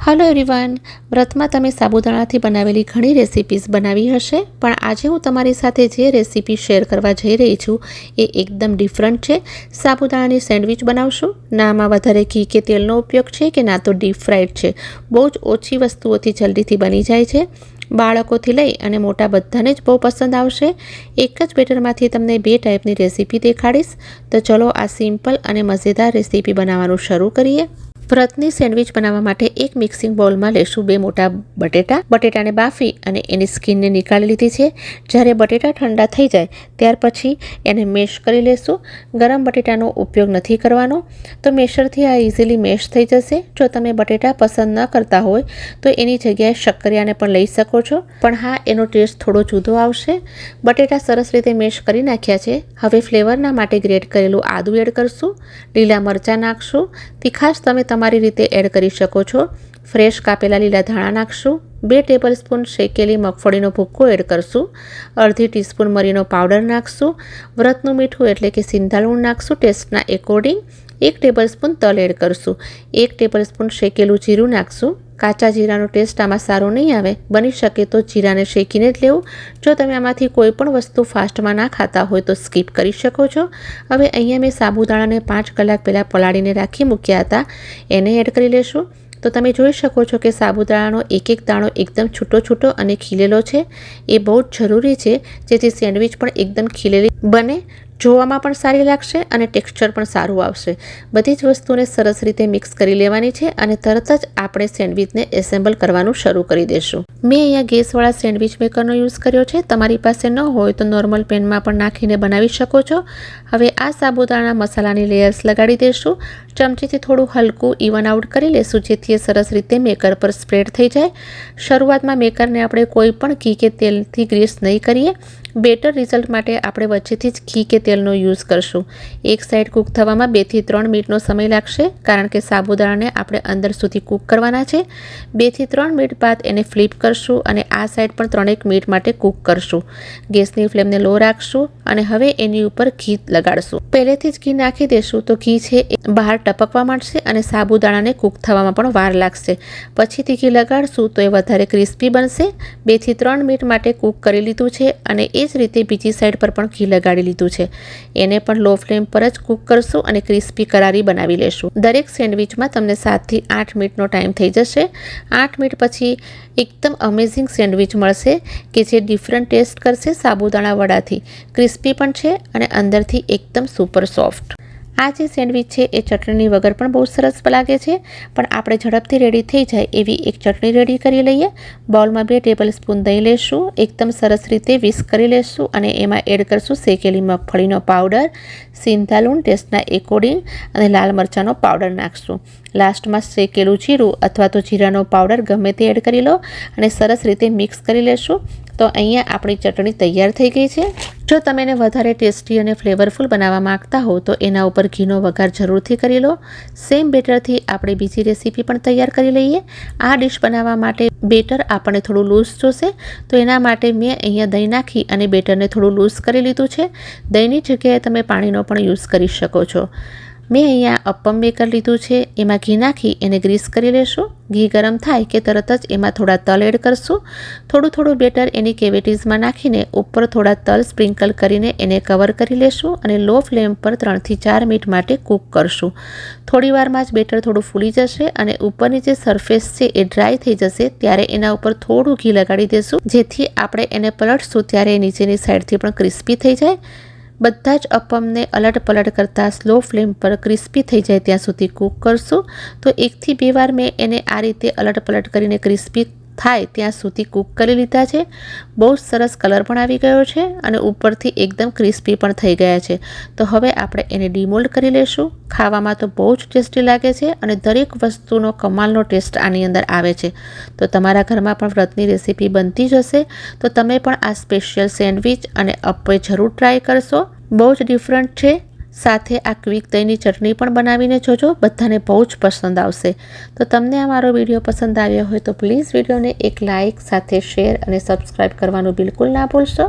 Hello everyone. व्रतમાં તમે સાબુદાણાથી બનાવેલી ઘણી રેસિપીઝ બનાવી હશે, પણ આજે હું તમારી સાથે જે રેસિપી શેર કરવા જઈ રહી છું એ એકદમ ડિફરન્ટ છે। સાબુદાણાની સેન્ડવિચ બનાવશું। ના આમાં વધારે ઘી કે તેલનો ઉપયોગ છે કે ના તો ડીપ ફ્રાઈડ છે। બહુ જ ઓછી વસ્તુઓથી જલ્દીથી બની જાય છે। બાળકોથી લઈ અને મોટા બધાને જ બહુ પસંદ આવશે। એક જ બેટરમાંથી તમને બે ટાઈપની રેસિપી દેખાડીશ। તો ચલો આ સિમ્પલ અને મજેદાર રેસિપી બનાવવાનું શરૂ કરીએ। વ્રતની સેન્ડવિચ બનાવવા માટે એક મિક્સિંગ બાઉલમાં લેશું બે મોટા બટેટાને બાફી અને એની સ્કિનને નીકાળી લીધી છે। જ્યારે બટેટા ઠંડા થઈ જાય ત્યાર પછી એને મેશ કરી લેશું। ગરમ બટેટાનો ઉપયોગ નથી કરવાનો, તો મેશરથી આ ઇઝીલી મેશ થઈ જશે। જો તમે બટેટા પસંદ ન કરતા હોય તો એની જગ્યાએ શક્કરિયાને પણ લઈ શકો છો, પણ હા એનો ટેસ્ટ થોડો જુદો આવશે। બટેટા સરસ રીતે મેશ કરી નાખ્યા છે। હવે ફ્લેવરના માટે ગ્રેટ કરેલું આદું એડ કરશું, લીલા મરચાં નાખશું, તીખાશ તમે તમારી રીતે એડ કરી શકો છો। ફ્રેશ કાપેલા લીલા ધાણા નાખશું, 2 ટેબલસ્પૂન શેકેલી મગફળીનો ભૂક્કો એડ કરશું, અડધી ટીસ્પૂન મરીનો પાવડર નાખશું, વ્રતનું મીઠું એટલે કે સિંધાલુણ નાખશું ટેસ્ટના એકોર્ડિંગ, 1 ટેબલસ્પૂન તલ એડ કરશું, 1 ટેબલસ્પૂન શેકેલું જીરું નાખશું। કાચા જીરાનો ટેસ્ટ આમાં સારો નહીં આવે, બની શકે તો જીરાને શેકીને જ લેવું। જો તમે આમાંથી કોઈ પણ વસ્તુ ફાસ્ટમાં ના ખાતા હોય તો સ્કીપ કરી શકો છો। હવે અહીંયા મેં સાબુદાણાને 5 કલાક પહેલાં પલાળીને રાખી મૂક્યા હતા, એને એડ કરી લેશું। તો તમે જોઈ શકો છો કે સાબુદાણાનો એક દાણો એકદમ છૂટો અને ખીલેલો છે। એ બહુ જ જરૂરી છે, જેથી સેન્ડવિચ પણ એકદમ ખીલેલી બને, જોવામાં પણ સારી લાગશે અને ટેક્સચર પણ સારું આવશે। બધી જ વસ્તુને સરસ રીતે મિક્સ કરી લેવાની છે અને તરત જ આપણે સેન્ડવિચને એસેમ્બલ કરવાનું શરૂ કરી દઈશું। મેં અહીંયા ગેસવાળા સેન્ડવિચ મેકરનો યુઝ કર્યો છે, તમારી પાસે ન હોય તો નોર્મલ પેનમાં પણ નાખીને બનાવી શકો છો। હવે આ સાબુદાણા મસાલાની લેયર્સ લગાડી દઈશું, ચમચીથી થોડું હલકું ઇવન આઉટ કરી લેશું જેથી એ સરસ રીતે મેકર પર સ્પ્રેડ થઈ જાય। શરૂઆતમાં મેકરને આપણે કોઈ પણ ઘી કે તેલથી ગ્રીસ નહીં કરીએ। બેટર રિઝલ્ટ માટે આપણે વચ્ચેથી જ ઘી કે તેલનો યુઝ કરશું। એક સાઈડ કૂક થવામાં 2 થી 3 મિનિટનો સમય લાગશે, કારણ કે સાબુદાણાને આપણે અંદર સુધી કૂક કરવાના છે। 2 થી 3 મિનિટ બાદ એને ફ્લિપ કરશું અને આ સાઈડ પણ 3 મિનિટ માટે કૂક કરશું। ગેસની ફ્લેમને લો રાખશું અને હવે એની ઉપર ઘી લગાડશું। પહેલેથી જ ઘી નાખી દેશું તો ઘી છે એ બહાર ટપકવા માંડશે અને સાબુદાણાને કૂક થવામાં પણ વાર લાગશે। પછીથી ઘી લગાડશું તો એ વધારે ક્રિસ્પી બનશે। 2 થી 3 મિનિટ માટે કૂક કરી લીધું છે અને એ જ રીતે બીજી સાઈડ પર પણ ઘી લગાડી લીધું છે। એને પણ લો ફ્લેમ પર જ કૂક કરશું અને ક્રિસ્પી કરારી બનાવી લેશું। દરેક સેન્ડવિચમાં તમને 7 થી 8 મિનિટનો ટાઈમ થઈ જશે। 8 મિનિટ પછી એકદમ અમેઝિંગ સેન્ડવિચ મળશે કે જે ડિફરન્ટ ટેસ્ટ કરશે। સાબુદાણા વડાથી ક્રિસ્પી પણ છે અને અંદરથી એકદમ સુપર સોફ્ટ। આ જે સેન્ડવિચ છે એ ચટણી વગર પણ બહુ સરસ લાગે છે, પણ આપણે ઝડપથી રેડી થઈ જાય એવી એક ચટણી રેડી કરી લઈએ। બાઉલમાં 2 ટેબલસ્પૂન દહીં લેશું, એકદમ સરસ રીતે વિસ્ક કરી લેશું અને એમાં એડ કરશું શેકેલી મગફળીનો પાવડર, સિંધાલુણ ટેસ્ટના એકોર્ડિંગ અને લાલ મરચાંનો પાવડર નાખશું। લાસ્ટમાં શેકેલું જીરું અથવા તો જીરાનો પાવડર ગમે તે એડ કરી લો અને સરસ રીતે મિક્સ કરી લેશું। તો અહીંયા આપણી ચટણી તૈયાર થઈ ગઈ છે। જો તમે એને વધારે ટેસ્ટી અને ફ્લેવરફુલ બનાવવા માંગતા હો તો એના ઉપર ઘીનો વઘાર જરૂરથી કરી લો। સેમ બેટરથી આપણે બીજી રેસીપી પણ તૈયાર કરી લઈએ। આ ડિશ બનાવવા માટે બેટર આપણને થોડું લૂઝ જોશે, તો એના માટે મેં અહીંયા દહીં નાખી અને બેટરને થોડું લૂઝ કરી લીધું છે। દહીંની જગ્યાએ તમે પાણીનો પણ યુઝ કરી શકો છો। મેં અહીંયા અપ્પમ મેકર લીધું છે, એમાં ઘી નાખી એને ગ્રીસ કરી લેશું। ઘી ગરમ થાય કે તરત જ એમાં થોડા તલ એડ કરશું। થોડું બેટર એની કેવિટીઝમાં નાખીને ઉપર થોડા તલ સ્પ્રિંકલ કરીને એને કવર કરી લેશું અને લો ફ્લેમ પર 3 થી 4 મિનિટ માટે કૂક કરશું। થોડી વારમાં જ બેટર થોડું ફૂલી જશે અને ઉપરની જે સરફેસ છે એ ડ્રાય થઈ જશે, ત્યારે એના ઉપર થોડું ઘી લગાડી દઈશું જેથી આપણે એને પલટશું ત્યારે નીચેની સાઈડથી પણ ક્રિસ્પી થઈ જાય। બધા જ અપ્પમને અલટ પલટ કરતાં સ્લો ફ્લેમ પર ક્રિસ્પી થઈ જાય ત્યાં સુધી કૂક કરશું। તો 1 થી 2 વાર મેં એને આ રીતે અલટ પલટ કરીને ક્રિસ્પી થાય ત્યાં સુધી કૂક કરી લીધા છે। બહુ સરસ કલર પણ આવી ગયો છે અને ઉપરથી એકદમ ક્રિસ્પી પણ થઈ ગયા છે। તો હવે આપણે એને ડીમોલ્ડ કરી લેશું। ખાવામાં તો બહુ જ ટેસ્ટી લાગે છે અને દરેક વસ્તુનો કમાલનો ટેસ્ટ આની અંદર આવે છે। તો તમારા ઘરમાં પણ વ્રતની રેસીપી બનતી જ હશે, તો તમે પણ આ સ્પેશિયલ સેન્ડવિચ અને અપ્પે જરૂર ટ્રાય કરશો। બહુ જ ડિફરન્ટ છે। સાથે આ ક્વિક દહીંની ચટણી પણ બનાવીને જોજો, બધાને બહુ જ પસંદ આવશે। તો તમને આ મારો વિડીયો પસંદ આવ્યો હોય તો પ્લીઝ વિડીયોને એક લાઇક સાથે શેર અને સબસ્ક્રાઈબ કરવાનું બિલકુલ ના ભૂલશો।